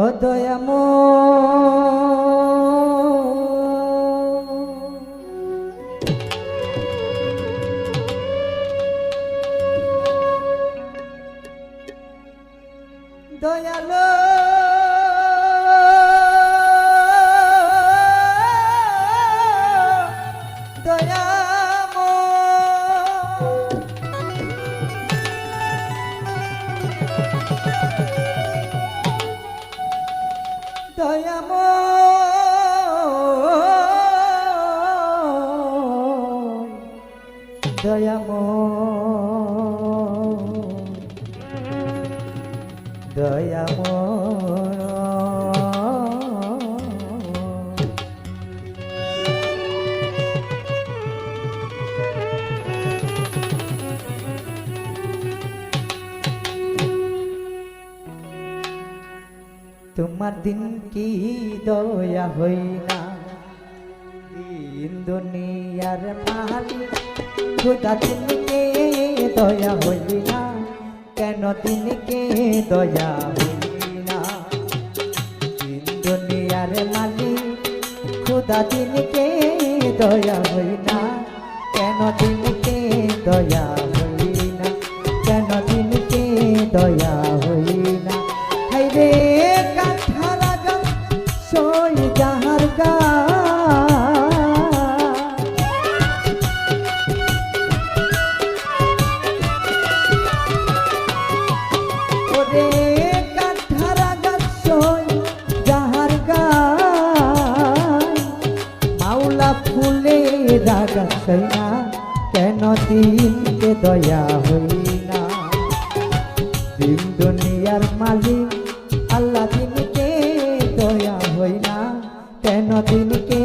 ও দয়াময় দয়ালো তোমার দিন কি দয়া হই না দিন দুনিয়ার মালিক খোদা দিনকে দয়া হই না কেন দিনকে দয়া হই না দিন দুনিয়ার মালিক খোদা দিনকে দয়া হই না কেন দিনকে দয়া হই না কেন দিনকে দয়া হই না হাই রে কাঠারা গান সই যাহার গা ওরে কাঠারা গান সই যাহার গা মাওলা ফুলে রাগা সই না কেন দিনকে দয়া হই না দিন দুনিয়ার মালিক আল্লাহ দিনকে দয়া হই না কেন দিনকে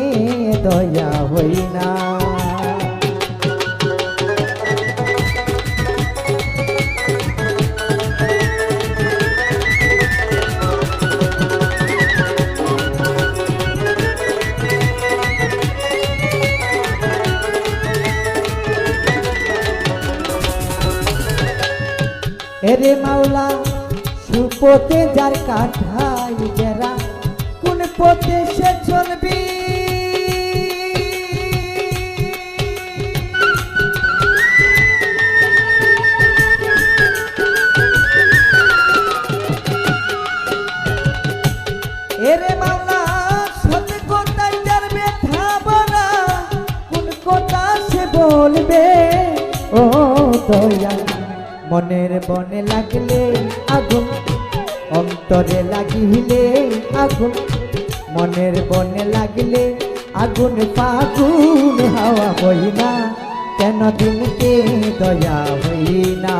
দয়া হই না এরে মাওলা সুপথে যার কাঠাই বেড়া কোন পথে সে চলবি এরে মাওলা সত কথা যার ব্যথা বলা কোন কথা সে বলবে ও দয়া মনের বনে লাগলে আগুন অন্তরে লাগিলে আগুন মনের বনে লাগলে আগুন ফাগুন হাওয়া হই না কেন দিনকে দয়া হই না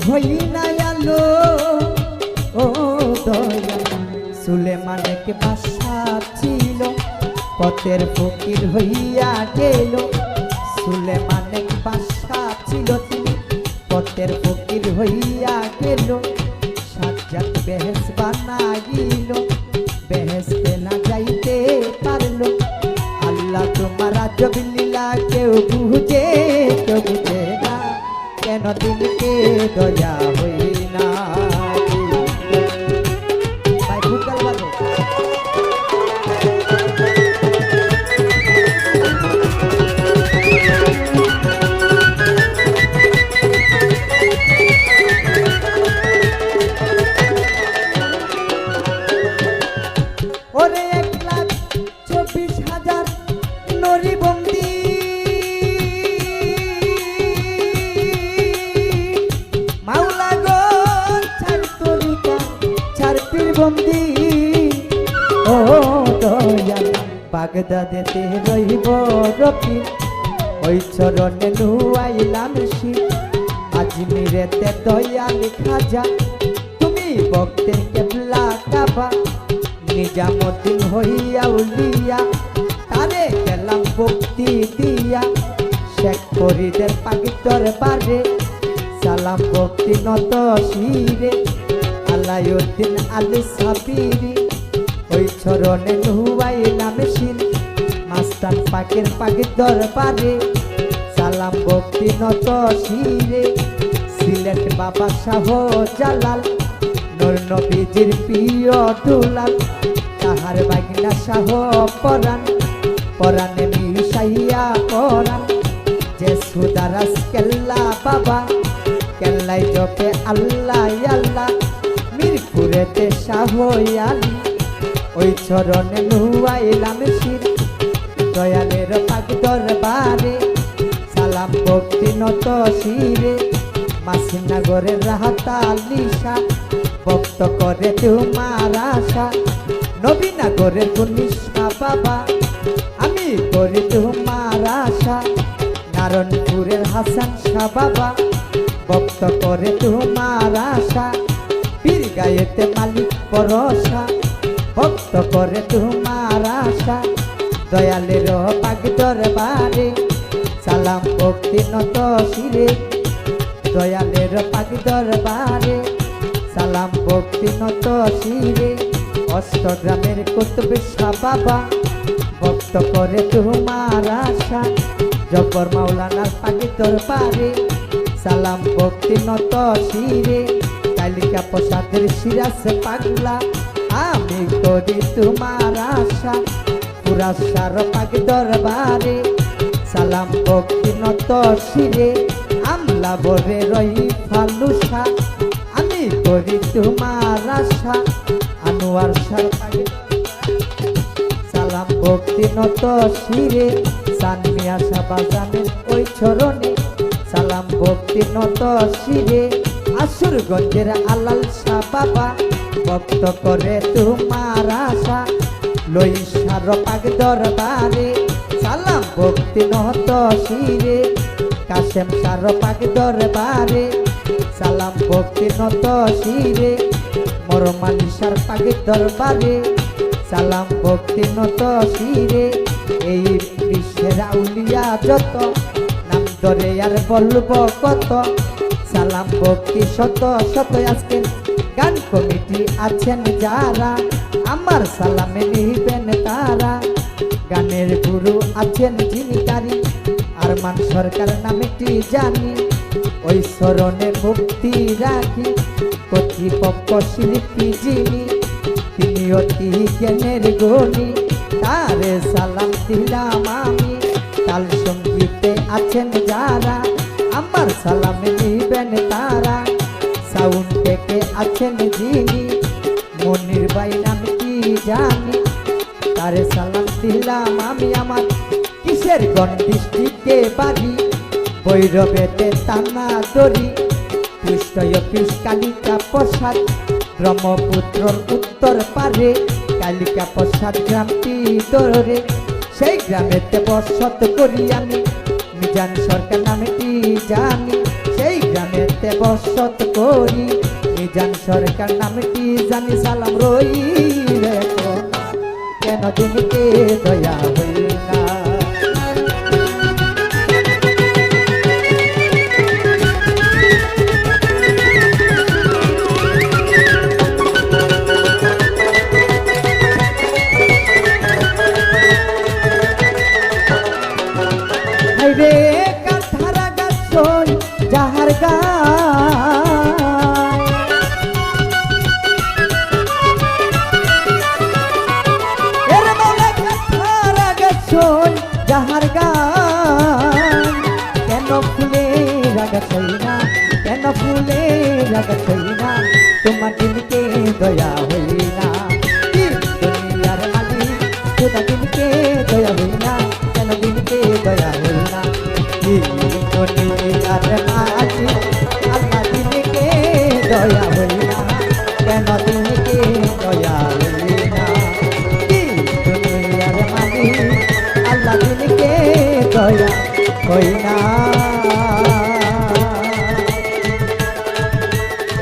হই না আলো ও দয়া সুলেমানের বাসা ছিল পথের ফকির হইয়া গেল সুলেমানের বাসা ছিল তিনি পথের ফকির হইয়া গেল সাজ্জাদ বেহেশত বানাইল বেহেশতে না যাইতে পারল আল্লাহ তোমার আজব লীলা কেউ বুঝে না কেন দিনকে দয়া হই না ভাই ভুকাল বাজো ওরে 1,24,000 নরিবন্দি বন্দি ও দয়া বাগদাদেতে রইব রফিক ওই চরণে নুয়াইলাম শীত আজমিরেতে দয়াল খাজা তুমি ভক্তের কেবলা কাবা নিজামুদ্দিন হইয়া উলিয়া তারে গেলাম ভক্তি দিয়া শেখ ফরিদের পাকিতর বারে সালাম ভক্তি নত শিরে আলাউদ্দিন আলী সাবিরি ওই চরণে নুয়াইলাম শীত মাস্তান পাকের পাকিতর বারে সালাম ভক্তি নত শিরে সিলেট বাবা শাহ জালাল নূর নবীজির প্রিয় দুলাল তাহার বাগিনা শাহ পরাণ পরাণে মিশাইয়া পরাণ যে সুদারাস কেল্লা বাবা কেল্লাই জপে আল্লাহ আল্লাহ মিরপুরেতে শাহ আলী ওই চরণে নুয়াইলাম শির দয়ালের পাক দরবারে সালাম ভক্তি নত শিরে মাসিনগরের রাহাতা লিশা ভক্ত করে তোমার আশা নবীনগরের কুনিশা বাবা আমি করি তোমার আশা নারায়ণপুরের হাসান শাহ বাবা ভক্ত করে তোমার আশা পীরগাঁয়েতে মালিক পরশা ভক্ত করে তোমার আশা দয়ালের পাক দরবারে সালাম ভক্তি নত শিরে দয়ালের পাক দরবারে সালাম ভক্তি নত শিরে অষ্টগ্রামের কুতুব শাহ বাবা ভক্ত করে তোমার আশা জব্বর মাওলানার পাক দরবারে সালাম ভক্তি নত শিরে কালিকা প্রসাদের সিরাজ পাগলা আমি করি তোমার আশা পুরাশার পাক দরবারে সালাম ভক্তি নত শিরে আমলা বরে রই ফালুসা আমি করি তোমার আশা আনোয়ার শাহ পাক সালাম ভক্তি নত শিরে সানমিয়া শাহ বাজানের ওই চরণে সালাম ভক্তি নত শিরে আসুরগঞ্জের আলাল শাহ বাবা ভক্ত করে তোমার আশা লইসার পাক দরবারে সালাম ভক্তি নত শিরে কাশেম শাহ পাক দরবারে সালাম ভক্তি নত শিরে মরমানিসার পাক দরবারে সালাম ভক্তি নত শিরে এই বিশ্বের আউলিয়া যত নাম ধরে আর বলবো কত সালাম ভক্তি শত শত আজকে গান কমিটি আছেন যারা আমার সালামে নিবেন তারা গানের গুরু আছেন যিনি কারি আরমান সরকার নামেটি জানি ওই স্মরণে ভক্তি রাখি কর্তৃপক্ষ শিল্পী যিনি তিনি অতি জ্ঞানের গণী তারে সালাম দিলাম আমি তাল সঙ্গীতে আছেন যারা আমার সালামে নিবেন তারা সাউন্ড থেকে আছেন যিনি মনির ভাই নামটি জানি তারে সালাম দিলাম আমি আমার কিশোরগঞ্জ ডিস্ট্রিক্টে বাড়ি ভৈরবেতে টানা দড়ি পৃষ্ঠয় পিস কালিকা প্রসাদ ব্রহ্মপুত্রর উত্তর পারে কালিকা প্রসাদ গ্রামটি দরে সেই গ্রামেতে বসত করি আমি মিজান সরকার নামেটি জানি সেই গ্রামেতে বসত করি মিজান সরকার নামেটি জানি সালাম রই রেখো কেন দিনকে দয়া হই না রে কাঠারা গাছই যাহার গায় এর মনে কাঠারা গাছই যাহার গায় কেন ফুলে রাগাছই না কেন ফুলে রাগাছই না তোমার দিনকে দয়া হই না দুনিয়ার মালিক খোদা দিনকে দয়া হই না কেন দিনকে দয়া হই না দুনিয়ার মালিক আল্লাহ দিনকে দয়া হই না কেন দিনকে দয়া হই না দুনিয়ার মালিক আল্লাহ দিনকে দয়া কই না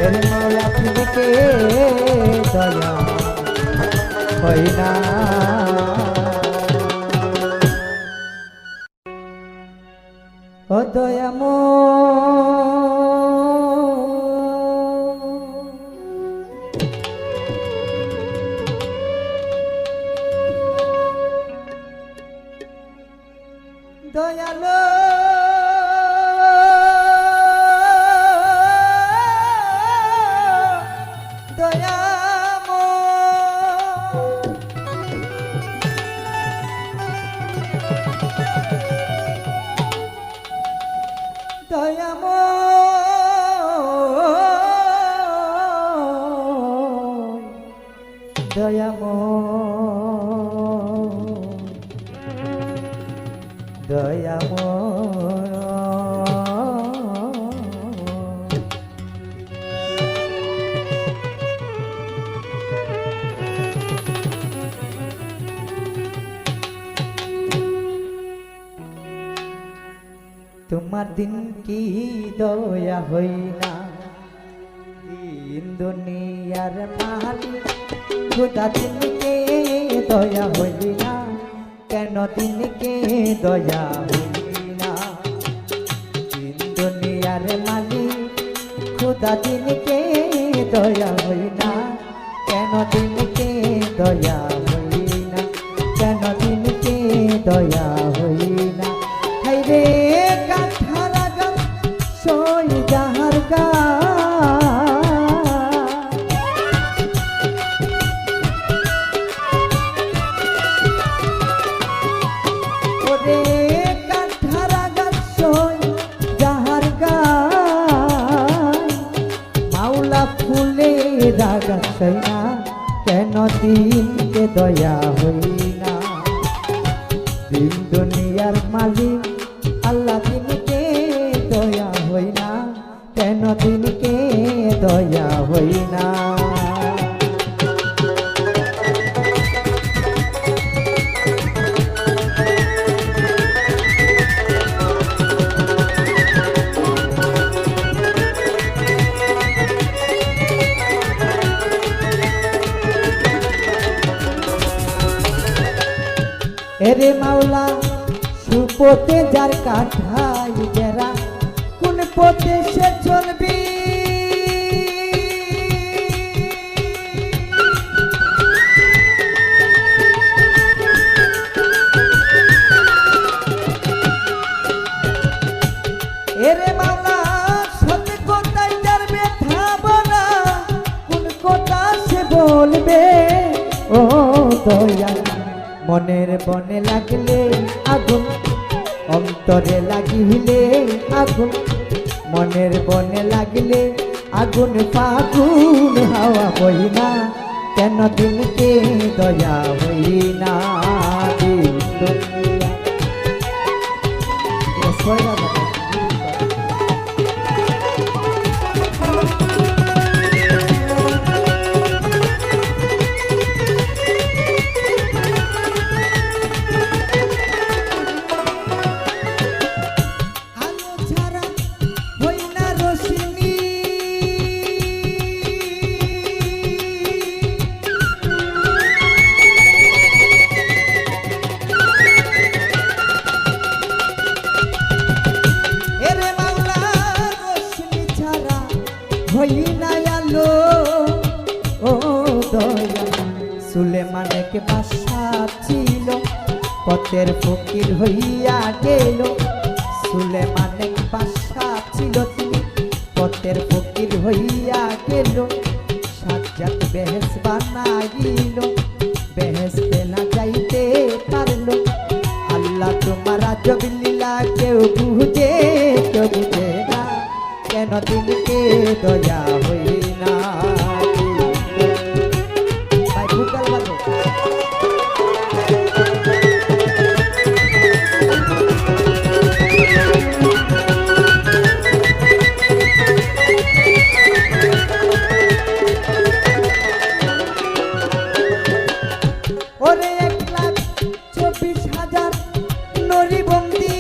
এর মাওলা তিনকে দয়া কই না ও দয়ালো তোমার দিন কি দয়া হই না দিন দুনিয়ার মালিক খোদা দিনকে দয়া হই না কেন দিনকে দয়া হই না দিন দুনিয়ার মালিক খোদা দিনকে দয়া হই না কেন দিনকে দয়া হই না কেন দিনকে দয়া হই না হাই রে কাঠারা গান সই যাহার গা ওরে কাঠারা গান সই যাহার গা মাওলা ফুলে রাগা সই না কেন দিনকে দয়া হই না দিন দুনিয়ার মালিক আল্লাহ দিনকে দয়া হই না কেন দিনকে দয়া হই না এরে মাওলা সুপথে যার কাঠাই জেরা কোন পথে সে চলবি এরে মাওলা সত কথাই যার ব্যথা বলা কোন কথা সে বলবে ও দয়াল মনের বনে লাগলে আগুন অন্তরে লাগিলে আগুন মনের বনে লাগলে আগুন ফাগুন হাওয়া হই না কেন দিনকে দয়া হই না দিন সুলেমানের বাদশা ছিল পথের ফকির হইয়া গেল সুলেমানের বাদশা ছিল তিনি পথের ফকির হইয়া গেল সাজ্জাদ বেহেশত বানাইল বেহেশতে না যাইতে পারল আল্লাহ তোমার আজব লীলা কেউ বুঝে না কেন দিনকে দয়া হই না ওরে 1,24,000 নরিবন্দী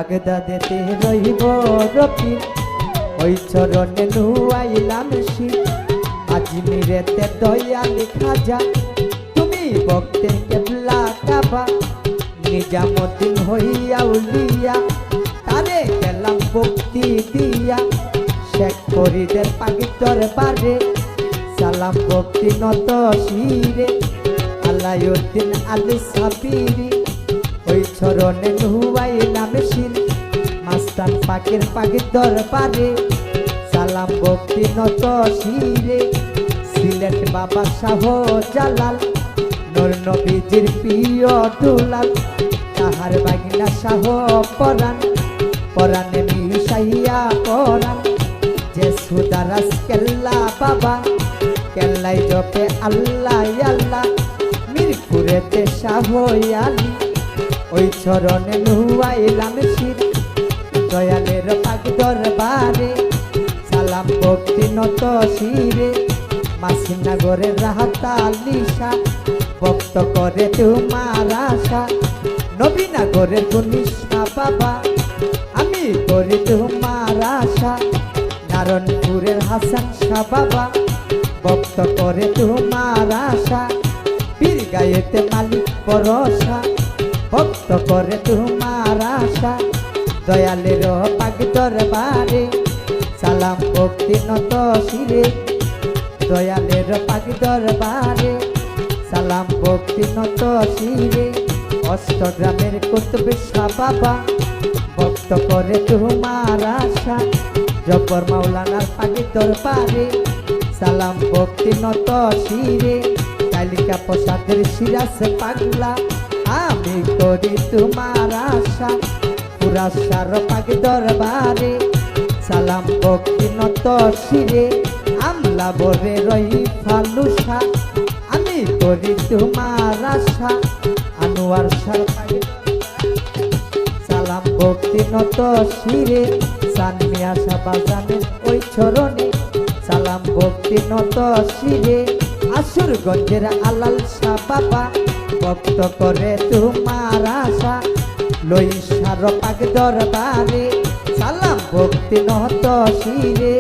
বাগদাদেতে রইব রফিক ওই চরণে নুয়াইলাম শীত আজমিরেতে দয়ালি খাজা তুমি ভক্তের কেবলা কাবা নিজামুদ্দিন হইয়া উলিয়া তারে গেলাম ভক্তি দিয়া শেখ ফরিদের পাগি দরবারে সালাম ভক্তি নত শিরে আলাউদ্দিন আলী সাবিরি ওই চরণে নুয়াইলাম শির মাস্তান পাকের পাগি দরবারে সালাম ভক্তি নত শিরে সিলেট বাবা শাহ জালাল নূর নবীজির প্রিয় দুলাল তাহার বাগিনা শাহ পরাণ পরাণে মিশাইয়া পরাণ যে সুদারাস কেল্লা বাবা কেল্লাই জপে আল্লাহ আল্লাহ মিরপুরেতে শাহ আলী ওই চরণে নুয়াইলাম শির দয়ালের পাক দরবারে সালাম ভক্তি নত শিরে মাসিনগরের রাহাতা লিসা ভক্ত করে তোমার আশা নবীনগরের গুনিশা বাবা আমি করি তোমার আশা নারায়ণপুরের হাসান শাহ বাবা ভক্ত করে তোমার আশা পীর গায়েতে মালিক ভরসা ভক্ত করে তোমার আশা দয়ালের পাক দরবারে সালাম ভক্তি নত শিরে দয়ালের পাক দরবারে সালাম ভক্তি নত শিরে অষ্টগ্রামের কুতুব শাহ বাবা ভক্ত করে তোমার আশা জব্বর মাওলানার পাক দরবারে সালাম ভক্তি নত শিরে কালিকা প্রসাদের সিরাজ পাগলা আমি করি তোমার আশা পুরাশার পাক দরবারে সালাম ভক্তি নত শিরে আমলা বরে রই ফালুসা আমি করি তোমার আশা আনোয়ার শাহ পাক সালাম ভক্তি নত শিরে সানমিয়া শাহ বাজানের ওই চরণে সালাম ভক্তি নত শিরে আসুরগঞ্জের আলাল শাহ বাবা ভক্ত করে তোমার আশা লইসার পাক দরবারে সালাম ভক্তি নত শিরে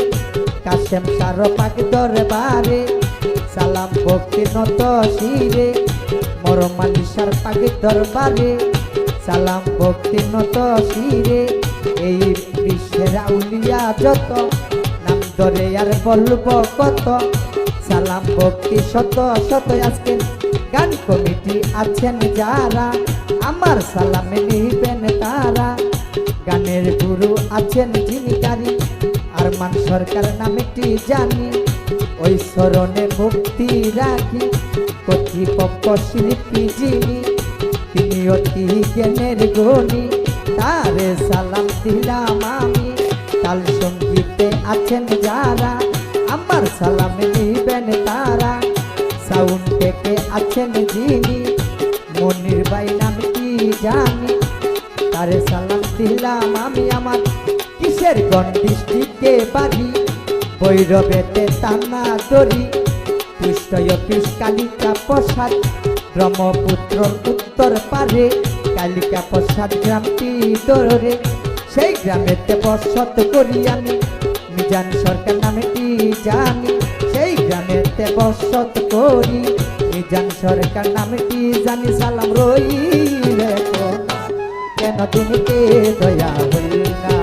কাশেম সার পাক দরবারে সালাম ভক্তি নত শিরে মরমালিসার পাক দরবারে সালাম ভক্তি নত শিরে এই বিশ্বের আউলিয়া যত নাম ধরে আর বলব কত সালাম ভক্তি শত শত আজকে গান কমিটি আছেন যারা আমার সালামে নিবেন তারা গানের গুরু আছেন যিনি গারি আরমান সরকার নামেটি জানি ওই স্মরণে ভক্তি রাখি কর্তৃপক্ষ শিল্পী যিনি তিনি অতি জ্ঞানের গণী তারে সালাম দিলাম আমি তাল সঙ্গীতে আছেন যারা আমার সালামে নিবেন তারা সাউন্ড থেকে আছেন যিনি মনির ভাই নামটি জানি তারে সালাম দিলাম আমি আমার কিশোরগঞ্জ ডিস্ট্রিক্টে বাড়ি ভৈরবেতে টানা দড়ি কৃষ্ণ কালিকা প্রসাদ ব্রহ্মপুত্র উত্তর পারে কালিকা প্রসাদ গ্রামটি দৌড়ে সেই গ্রামেতে বসত করি আমি মিজান সরকার নামেটি জানি সেই গ্রামেতে বসত করি মিজান সরকার নামেটি জানি সালাম রই রেখো কেন দিনকে দয়া হইল না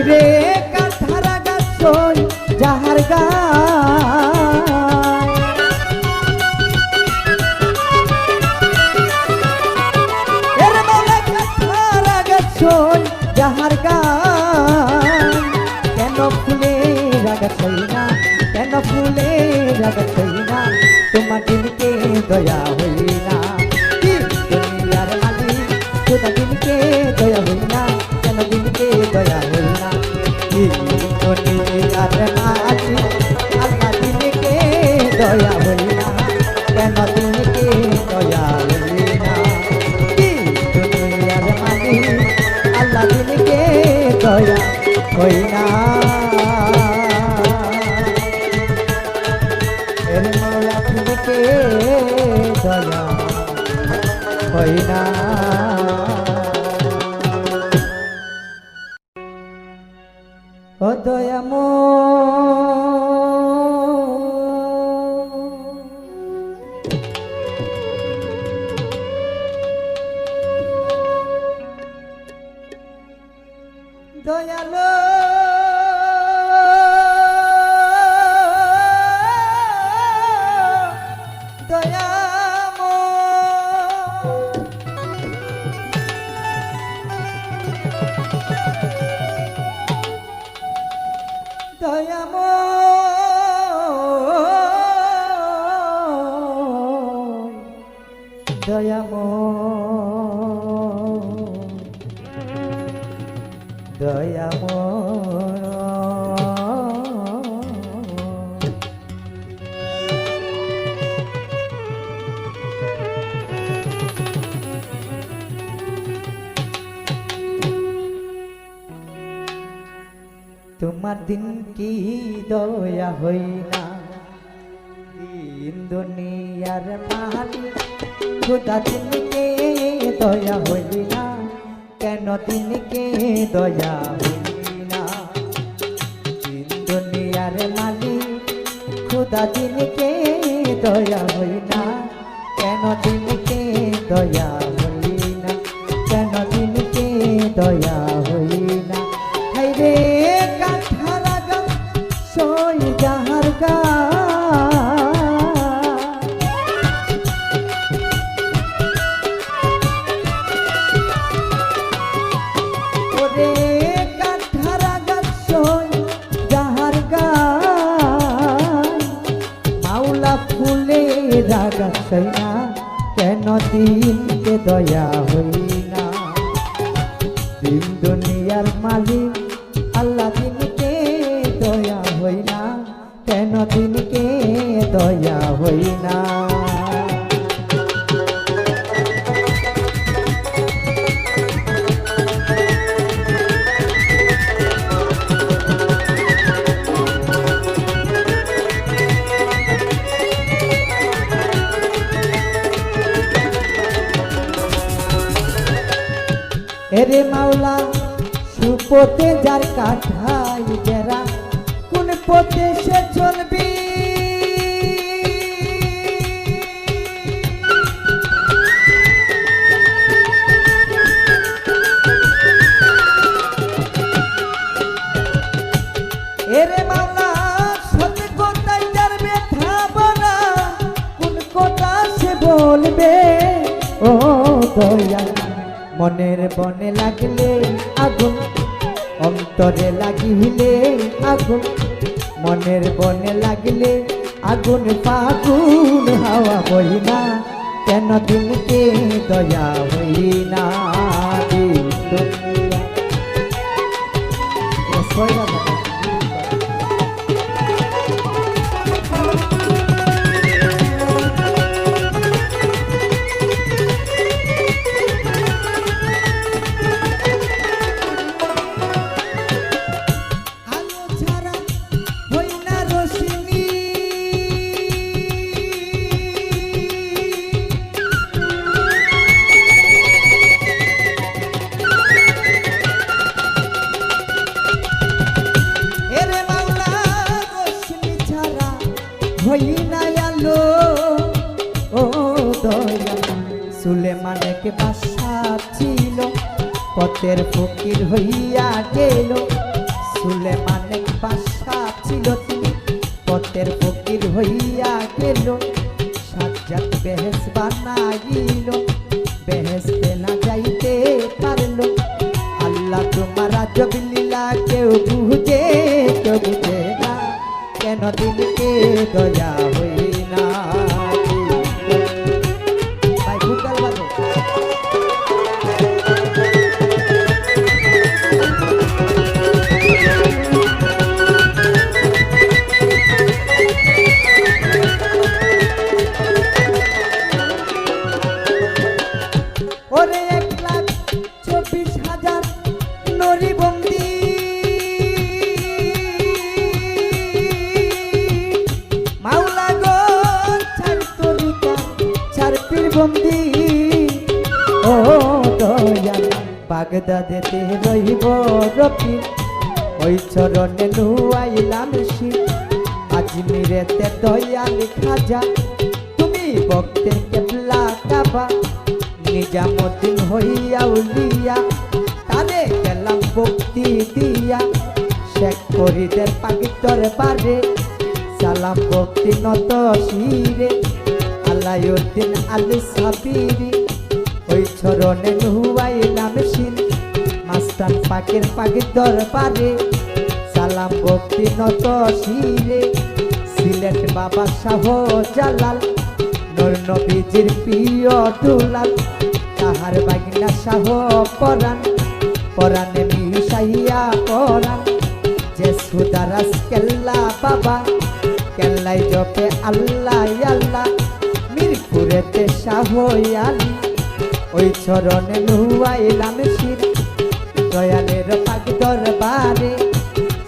রে কাঁঠারা গাছ যাহার গায় এর বলে কাঁঠারা গাছ যাহার গায় কেন ফুলে রাগাছ না কেন ফুলে রাগাছ না তোমার দিনকে দয়া হই না দুনিয়ার মালিক খোদা দিনকে দয়া হই না কেন দিনকে দয়া হই না দুনিয়ার মালিক আল্লাহ দিনকে দয়া হই না কেন দিনকে দয়া হই না দুনিয়ার মালিক হই না এর মাওলা তুমি কে দয়া হই না ও দয়ালো তোমার দিন কি দয়া হই না দিন দুনিয়ার মালিক খোদা দিনকে দয়া হই না কেন দিনকে দয়া হই না দিন দুনিয়ার মালিক খোদা দিনকে দয়া হই না কেন দিনকে দয়া হই না কেন দিনকে দয়া হই না রে কাঠারা গান সই যাহার গা ওরে কাঠারা গান সই যাহার গা মাওলা ফুলে রাগা সই না কেন দিনকে দয়া হই না দিন দুনিয়ার মালিক আল্লাহ দিনকে দয়া হই না কেন দিনকে দয়া হই না এরে মাওলা সুপথে যার কাঠাই বেড়া কোন পথে সে চলবি এরে মাওলা সত কথাই যার ব্যথা বলা কোন কথা সে বলবে ও দয়াল মনের বনে লাগলে আগুন অন্তরে লাগিলে আগুন মনের বনে লাগলে আগুন ফাগুন হাওয়া বই না কেন দিনকে দয়া হই না সুলেমানের বাসা ছিল পথের ফকির হইয়া গেল সুলেমানের বাসা ছিল তিনি পথের ফকির হইয়া গেল সাজ্জাদ বেহেস বানাইল বেহেস্তে না যাইতে পারল আল্লাহ তোমার আজব লীলা কেউ বুঝে না কেন দিনকে দয়া হই না ওরে 1,24,000 নরিবন্দী বাগদাদেতে রইব রফিক ওই চরণে নুয়াইলাম শির আজমিরেতে দয়াল খাজা তুমি ভক্তের কেবলা কাবা নিজামুদ্দিন হইয়া উলিয়া তারে গেলাম ভক্তি দিয়া শেখ ফরিদের পাগিতর বারে সালাম ভক্তি নত শিরে আলাউদ্দিন আলী সাবিরি ওই চরণে নুয়াইলাম শির মাস্টার পাকের পাগিতর বারে সালাম ভক্তি নত শিরে সিলেট বাবা শাহ জালাল নূর নবীজির প্রিয় দুলাল তাহার বাগিনা শাহ পরাণ পরাণে মিশাইয়া পরাণ যে সুদারাস কেল্লা বাবা কেল্লাই জপে আল্লাহ আল্লাহ মিরপুরেতে শাহ আলী ওই চরণে নুয়াইলাম শির দয়ালের পাক দরবারে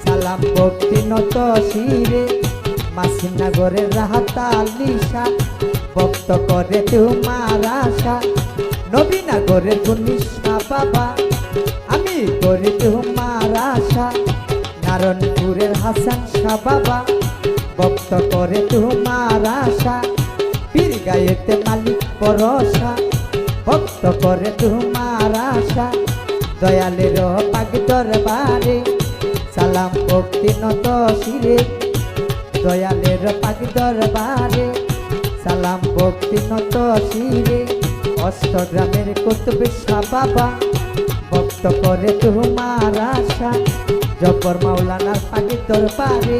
সালাম ভক্তি নত শিরে মাসিনগরের রাহাতালিশা ভক্ত করে তোমার আশা নবীনগরের গুনিশা বাবা আমি করি তোমার আশা নারায়ণপুরের হাসান শাহ বাবা ভক্ত করে তোমার আশা পীরগাঁয়েতে মালিক ভরসা ভক্ত করে তোমার আশা দয়ালের পাক দরবারে সালাম ভক্তি নত শিরে দয়ালের পাক দরবারে সালাম ভক্তি নত শিরে অষ্টগ্রামের কুতুব শাহ বাবা ভক্ত করে তোমার আশা জব্বর মাওলানার পাক দরবারে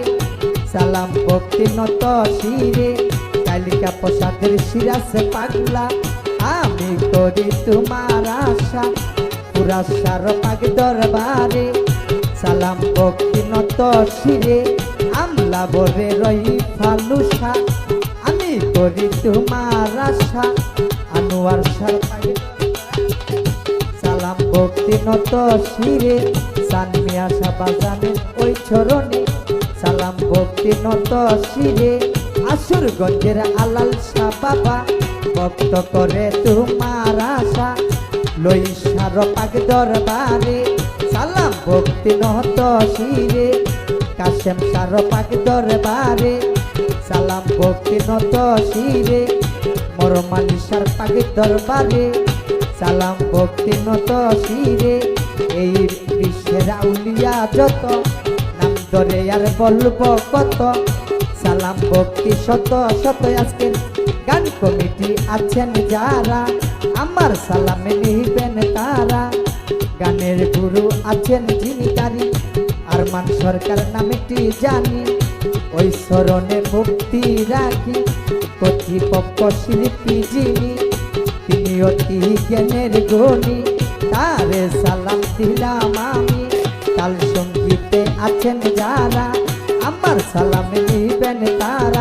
সালাম ভক্তি নত শিরে কালিকা প্রসাদের সিরাজ পাগলা আমি করি তোমার আশা পুরা সার পাক দরবারে সালাম ভক্তি নত শিরে আমলা বরে রই ফালুসা আমি করি তোমার আশা আনোয়ার সার পাগে সালাম ভক্তি নত শিরে সানমিয়া সাবাজানের ওই চরণে সালাম ভক্তি নত শিরে আসুরগঞ্জের আলাল শাহ বাবা ভক্ত করে তোমার আশা লই সার পাক দরবারে সালাম ভক্তি নত শিরে কাশেম সার পাক দরবারে সালাম ভক্তি নত শিরে মরমালিসার পাক দরবারে সালাম ভক্তি নত শিরে এই বিশ্বের আউলিয়া যত নাম ধরে আর বলবো কত সালাম ভক্তি শত শত আজকের গান কমিটি আছেন যারা আমার সালামে নিবেন তারা গানের গুরু আছেন যিনি কারি আরমান সরকার নামেটি জানি ওই স্মরণে ভক্তি রাখি কর্তৃপক্ষ শিল্পী যিনি তিনি অতি জ্ঞানের গণী তারে সালাম দিলাম আমি তাল সঙ্গীতে আছেন যারা আমার সালামে নিবেন তারা